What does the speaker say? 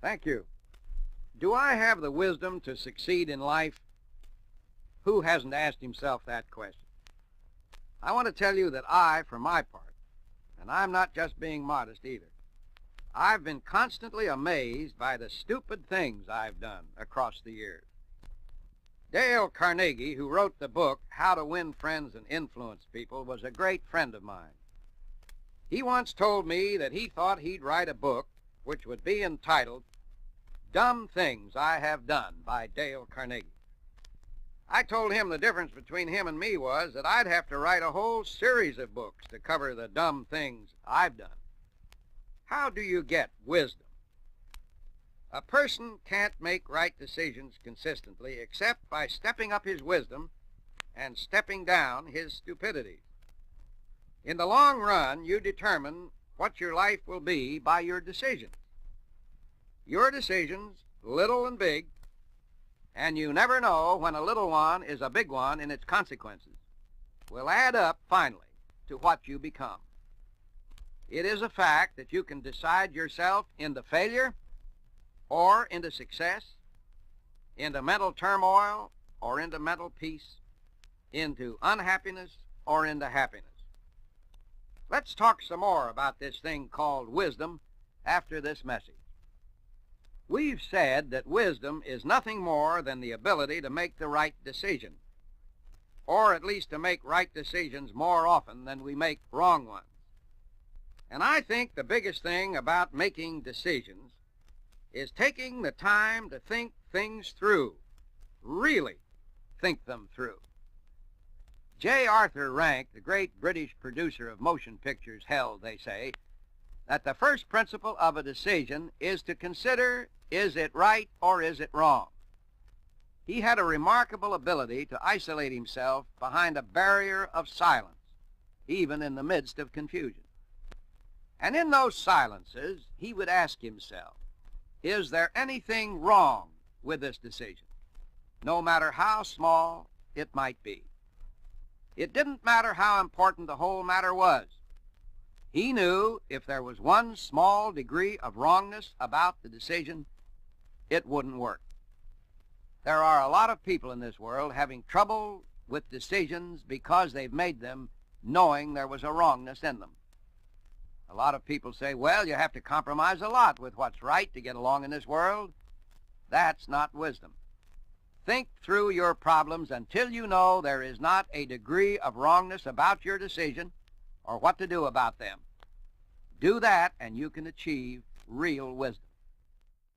Thank you. Do I have the wisdom to succeed in life? Who hasn't asked himself that question? I want to tell you that I, for my part, and I'm not just being modest either, I've been constantly amazed by the stupid things I've done across the years. Dale Carnegie, who wrote the book How to Win Friends and Influence People, was a great friend of mine. He once told me that he thought he'd write a book which would be entitled Dumb Things I Have Done by Dale Carnegie. I told him the difference between him and me was that I'd have to write a whole series of books to cover the dumb things I've done. How do you get wisdom? A person can't make right decisions consistently except by stepping up his wisdom and stepping down his stupidity. In the long run, you determine what your life will be by your decisions. Your decisions, little and big, and you never know when a little one is a big one in its consequences, will add up finally to what you become. It is a fact that you can decide yourself into failure or into success, into mental turmoil or into mental peace, into unhappiness or into happiness. Let's talk some more about this thing called wisdom after this message. We've said that wisdom is nothing more than the ability to make the right decision, or at least to make right decisions more often than we make wrong ones. And I think the biggest thing about making decisions is taking the time to think things through, really think them through. J. Arthur Rank, the great British producer of motion pictures, held, they say, that the first principle of a decision is to consider, is it right or is it wrong? He had a remarkable ability to isolate himself behind a barrier of silence, even in the midst of confusion. And in those silences, he would ask himself, is there anything wrong with this decision, no matter how small it might be? It didn't matter how important the whole matter was. He knew if there was one small degree of wrongness about the decision, it wouldn't work. There are a lot of people in this world having trouble with decisions because they've made them knowing there was a wrongness in them. A lot of people say, well, you have to compromise a lot with what's right to get along in this world. That's not wisdom. Think through your problems until you know there is not a degree of wrongness about your decision or what to do about them. Do that and you can achieve real wisdom.